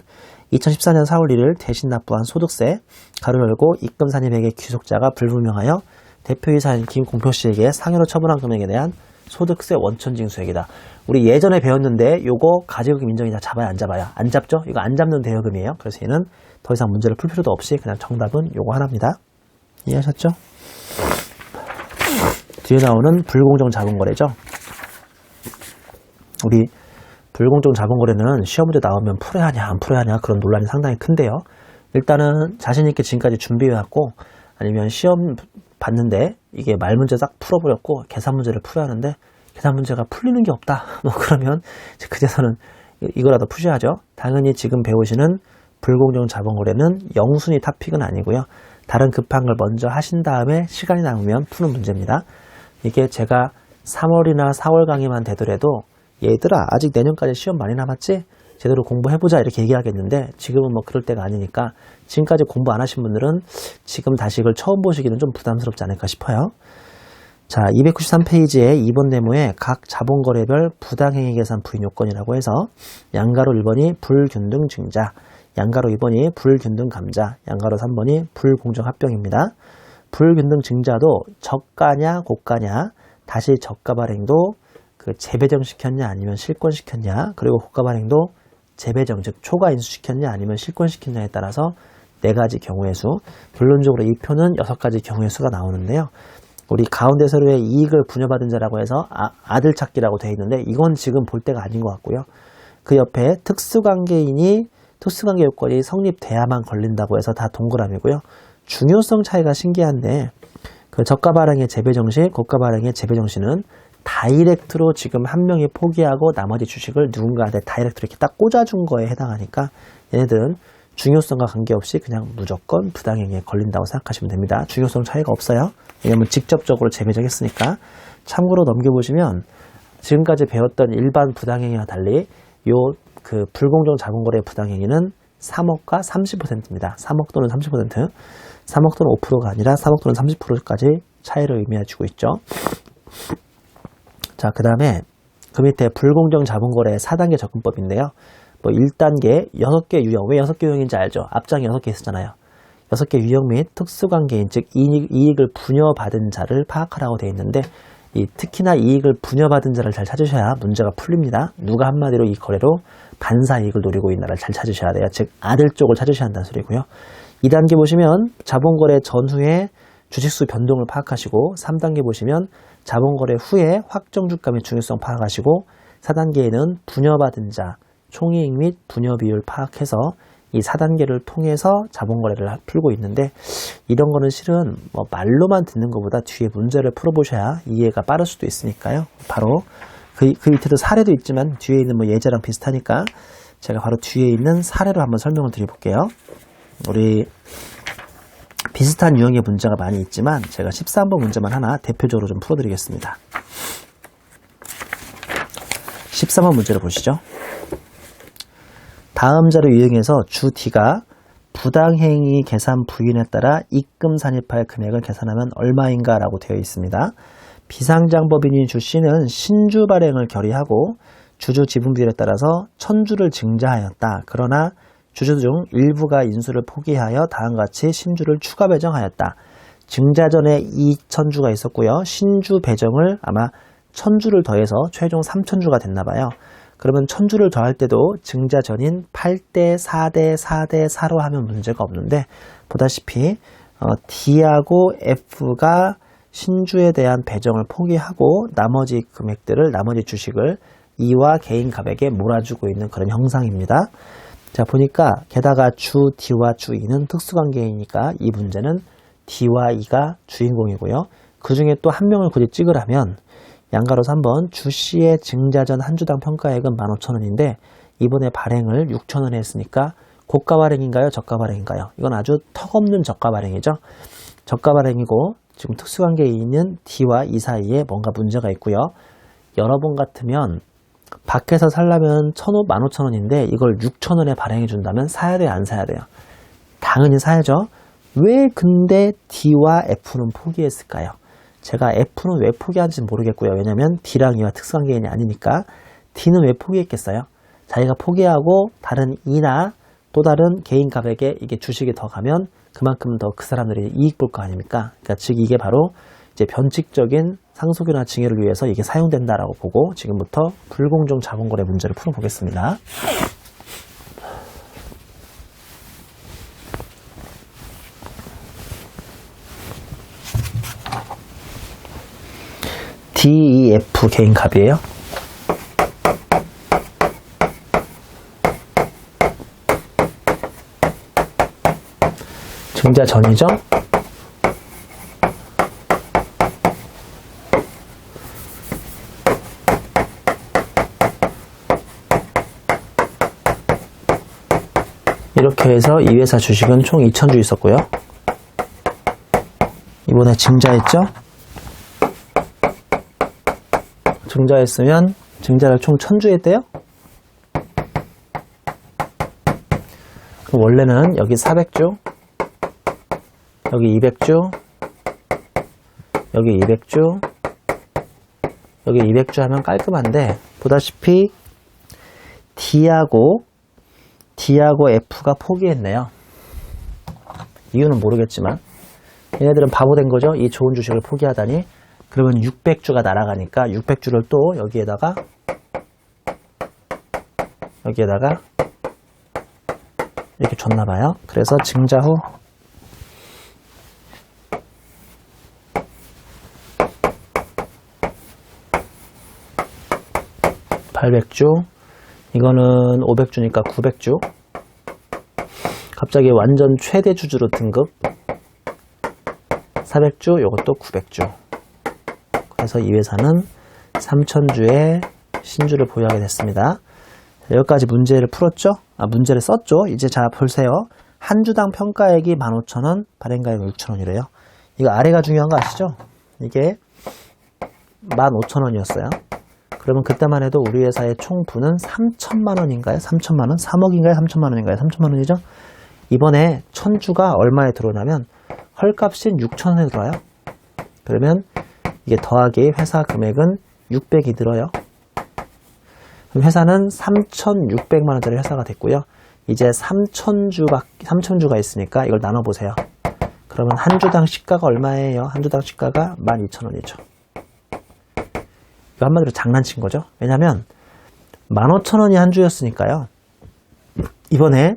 [SPEAKER 1] 2014년 4월 1일 대신 납부한 소득세, 가로 열고 입금 산입액의 귀속자가 불분명하여 대표이사인 김공표씨에게 상여로 처분한 금액에 대한 소득세 원천 징수액이다. 우리 예전에 배웠는데 요거 가지급금 인정이자 잡아요, 안 잡아요? 안 잡죠? 이거 안 잡는 대여금이에요. 그래서 얘는 더 이상 문제를 풀 필요도 없이 그냥 정답은 요거 하나입니다. 이해하셨죠? 뒤에 나오는 불공정 자본거래죠. 우리 불공정 자본거래는 시험 문제 나오면 풀어야 하냐 안 풀어야 하냐 그런 논란이 상당히 큰데요. 일단은 자신있게 지금까지 준비해왔고 아니면 시험 봤는데 이게 말 문제 딱 풀어버렸고 계산 문제를 풀어야 하는데 계산 문제가 풀리는 게 없다. 뭐 그러면 그제서는 이거라도 푸셔야죠. 당연히 지금 배우시는 불공정 자본거래는 영순위 탑픽은 아니고요. 다른 급한 걸 먼저 하신 다음에 시간이 남으면 푸는 문제입니다. 이게 제가 3월이나 4월 강의만 되더라도 얘들아 아직 내년까지 시험 많이 남았지? 제대로 공부해보자 이렇게 얘기하겠는데 지금은 뭐 그럴 때가 아니니까 지금까지 공부 안 하신 분들은 지금 다시 이걸 처음 보시기는 좀 부담스럽지 않을까 싶어요. 자, 293페이지에 2번 네모에 각 자본거래별 부당행위 계산 부인 요건이라고 해서 양가로 1번이 불균등 증자, 양가로 2번이 불균등 감자, 양가로 3번이 불공정 합병입니다. 불균등 증자도 저가냐 고가냐, 다시 저가 발행도 그 재배정시켰냐 아니면 실권시켰냐, 그리고 고가 발행도 재배정, 즉 초과 인수시켰냐 아니면 실권시켰냐에 따라서 4가지 경우의 수, 결론적으로 이 표는 6가지 경우의 수가 나오는데요. 우리 가운데 서류에 이익을 분여받은 자라고 해서 아들 찾기라고 되어 있는데 이건 지금 볼 때가 아닌 것 같고요. 그 옆에 특수관계인이 특수관계 요건이 성립돼야만 걸린다고 해서 다 동그라미고요. 중요성 차이가 신기한데 그 저가 발행의 재배정시, 고가 발행의 재배정시는 다이렉트로 지금 한 명이 포기하고 나머지 주식을 누군가한테 다이렉트로 이렇게 딱 꽂아준 거에 해당하니까 얘네들은 중요성과 관계없이 그냥 무조건 부당행위에 걸린다고 생각하시면 됩니다. 중요성 차이가 없어요. 왜냐면 직접적으로 재배정했으니까. 참고로 넘겨보시면 지금까지 배웠던 일반 부당행위와 달리 요 그 불공정 자본거래 부당행위는 3억과 30%입니다. 3억 또는 30%, 3억 또는 5%가 아니라 3억 또는 30%까지 차이를 의미해주고 있죠. 자, 그 다음에 그 밑에 불공정 자본거래 4단계 접근법인데요. 뭐 1단계 6개 유형, 왜 6개 유형인지 알죠? 앞장에 6개 있었잖아요. 6개 유형 및 특수관계인, 즉 이익을 분여받은 자를 파악하라고 되어 있는데 특히나 이익을 분여받은 자를 잘 찾으셔야 문제가 풀립니다. 누가 한마디로 이 거래로 반사 이익을 노리고 있나를 잘 찾으셔야 돼요. 즉 아들 쪽을 찾으셔야 한다는 소리고요. 2단계 보시면 자본거래 전후에 주식수 변동을 파악하시고 3단계 보시면 자본거래 후에 확정주가 및 중요성 파악하시고 4단계에는 분여받은 자, 총이익 및 분여 비율 파악해서 이 4단계를 통해서 자본거래를 풀고 있는데 이런 거는 실은 뭐 말로만 듣는 것보다 뒤에 문제를 풀어보셔야 이해가 빠를 수도 있으니까요. 바로 그 밑에도 사례도 있지만 뒤에 있는 뭐 예제랑 비슷하니까 제가 바로 뒤에 있는 사례로 한번 설명을 드려볼게요. 우리 비슷한 유형의 문제가 많이 있지만 제가 13번 문제만 하나 대표적으로 좀 풀어드리겠습니다. 13번 문제를 보시죠. 다음 자료 유형에서 주 D가 부당행위 계산 부인에 따라 입금 산입할 금액을 계산하면 얼마인가 라고 되어 있습니다. 비상장법인인 주 C는 신주 발행을 결의하고 주주 지분 비율에 따라서 1000주를 증자하였다. 그러나 주주 중 일부가 인수를 포기하여 다음과 같이 신주를 추가 배정하였다. 증자 전에 2000주가 있었고요. 신주 배정을 아마 1000주를 더해서 최종 3000주가 됐나 봐요. 그러면 1000주를 더할 때도 증자 전인 8대 4대 4대 4로 하면 문제가 없는데 보다시피 D하고 F가 신주에 대한 배정을 포기하고 나머지 금액들을 나머지 주식을 E와 개인 갑에게 몰아주고 있는 그런 형상입니다. 자, 보니까 게다가 주 D와 주 E는 특수관계이니까 이 문제는 D와 E가 주인공이고요. 그 중에 또 한 명을 굳이 찍으라면 양가로서 한번 주 C의 증자 전 한 주당 평가액은 15,000원인데 이번에 발행을 6,000원에 했으니까 고가 발행인가요? 저가 발행인가요? 이건 아주 턱없는 저가 발행이죠. 저가 발행이고 지금 특수관계에 있는 D와 E 사이에 뭔가 문제가 있고요. 여러분 같으면 밖에서 살려면 15,000원인데 이걸 6,000원에 발행해 준다면 사야 돼요? 안 사야 돼요? 당연히 사야죠. 왜 근데 D와 F는 포기했을까요? 제가 F는 왜 포기한지는 모르겠고요. 왜냐면 D랑 E와 특수관계인이 아니니까. D는 왜 포기했겠어요? 자기가 포기하고 다른 E나 또 다른 개인 갑에게 이게 주식이 더 가면 그만큼 더 그 사람들이 이익 볼 거 아닙니까? 그러니까 즉 이게 바로 이제 변칙적인 상속이나 징여를 위해서 이게 사용된다라고 보고 지금부터 불공정 자본거래 문제를 풀어보겠습니다. DEF 개인 갑이에요. 증자 전이죠. 이렇게 해서 이 회사 주식은 총 2000주 있었고요. 이번에 증자했죠. 증자했으면 증자를 총 1000주 했대요. 그럼 원래는 여기 400주, 여기 200주, 여기 200주, 여기 200주 하면 깔끔한데 보다시피 D하고 F가 포기했네요. 이유는 모르겠지만 얘네들은 바보 된 거죠. 이 좋은 주식을 포기하다니. 그러면 600주가 날아가니까 600주를 또 여기에다가 줬나봐요. 그래서 증자 후 800주, 이거는 500주니까 900주. 갑자기 완전 최대 주주로 등급 400주, 요것도 900주. 그래서 이 회사는 3000주의 신주를 보유하게 됐습니다. 여기까지 문제를 풀었죠? 문제를 썼죠? 이제 자 보세요. 한 주당 평가액이 15,000원, 발행가액 6,000원이래요. 이거 아래가 중요한 거 아시죠? 이게 15,000원이었어요. 그러면 그때만 해도 우리 회사의 총 부는 3천만 원인가요? 3천만 원? 3억인가요? 3천만 원인가요? 3천만 원이죠? 이번에 1000주가 얼마에 들어오냐면 헐값인 6,000원에 들어와요. 그러면 이게 더하기 회사 금액은 600이 들어요. 그럼 회사는 3,600만 원짜리 회사가 됐고요. 이제 3,000주가 있으니까 이걸 나눠보세요. 그러면 한 주당 시가가 얼마예요? 한 주당 시가가 12,000원이죠. 이거 한마디로 장난친 거죠. 왜냐면 15,000원이 한 주였으니까요. 이번에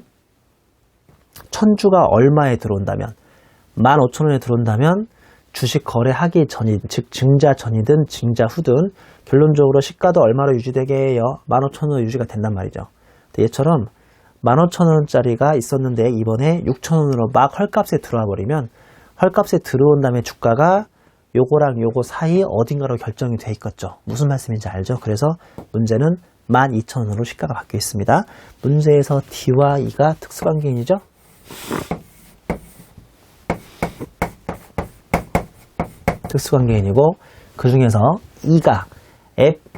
[SPEAKER 1] 1000주가 얼마에 들어온다면 15,000원에 들어온다면 주식 거래하기 전이, 즉 증자 전이든 증자 후든 결론적으로 시가도 얼마로 유지되게 해요? 15,000원으로 유지가 된단 말이죠. 근데 얘처럼 15,000원짜리가 있었는데 이번에 6,000원으로 막 헐값에 들어와 버리면 헐값에 들어온 다음에 주가가 요거랑 요거 사이 어딘가로 결정이 돼 있겠죠. 무슨 말씀인지 알죠? 그래서 문제는 12,000원으로 시가가 바뀌어 있습니다. 문제에서 D와 E가 특수관계인이죠? 특수관계인이고 그 중에서 E가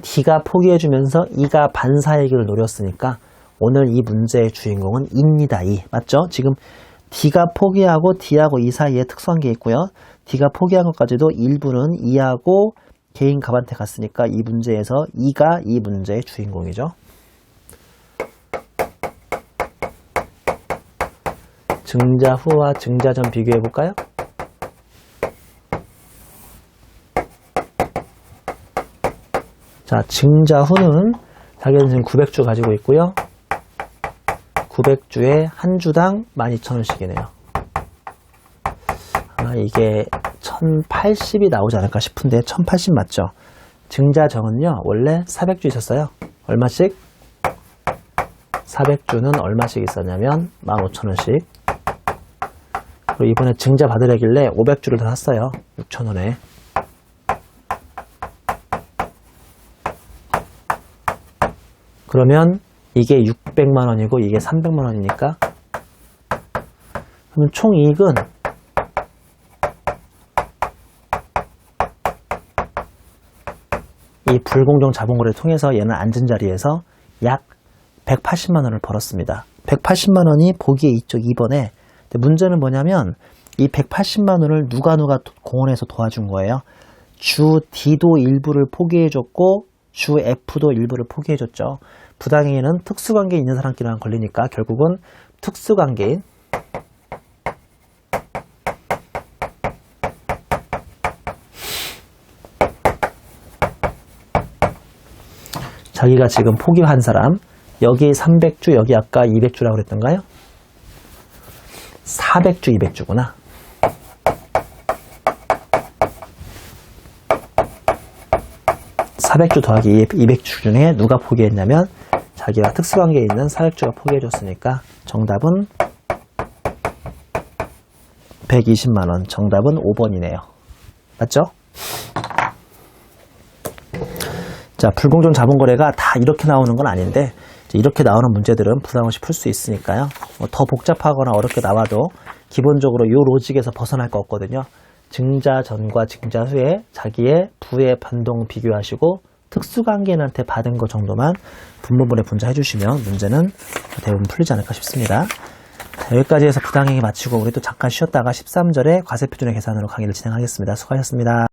[SPEAKER 1] D가 포기해주면서 E가 반사얘기를 노렸으니까 오늘 이 문제의 주인공은 E입니다. E. 맞죠? 지금 D가 포기하고 D하고 E 사이에 특수관계 있고요. D가 포기한 것까지도 일부는 E하고 개인 갑한테 갔으니까 이 문제에서 E가 이 문제의 주인공이죠. 증자 후와 증자 전 비교해 볼까요? 자, 증자 후는 자기는 지금 900주 가지고 있고요. 900주에 한 주당 12,000원씩이네요. 이게 1080이 나오지 않을까 싶은데 1080 맞죠? 증자정은요 원래 400주 있었어요. 얼마씩? 400주는 얼마씩 있었냐면 15,000원씩. 그리고 이번에 증자 받으려길래 500주를 더 샀어요. 6,000원에. 그러면 이게 600만원이고 이게 300만원이니까 그러면 총 이익은 이 불공정 자본거래를 통해서 얘는 앉은 자리에서 약 180만원을 벌었습니다. 180만원이 보기에 있죠. 2번에. 근데 문제는 뭐냐면 이 180만원을 누가 공헌해서 도와준 거예요. 주 D도 일부를 포기해줬고 주 F도 일부를 포기해줬죠. 부당행위는 특수관계에 있는 사람끼리만 걸리니까 결국은 특수관계인 자기가 지금 포기한 사람 여기 300주 여기 아까 200주라고 그랬던가요? 400주 200주구나. (400주) 더하기 200주 중에 누가 포기했냐면 자기가 특수관계에 있는 400주가 포기해줬으니까 정답은 120만원. 정답은 5번이네요. 맞죠? 자, 불공정 자본거래가 다 이렇게 나오는 건 아닌데 이렇게 나오는 문제들은 부담 없이 풀 수 있으니까요. 더 복잡하거나 어렵게 나와도 기본적으로 이 로직에서 벗어날 거 없거든요. 증자 전과 증자 후에 자기의 부의 변동 비교하시고 특수관계인한테 받은 것 정도만 분모분해 분자 해주시면 문제는 대부분 풀리지 않을까 싶습니다. 자, 여기까지 해서 부당행위 마치고 우리 또 잠깐 쉬었다가 13절에 과세표준의 계산으로 강의를 진행하겠습니다. 수고하셨습니다.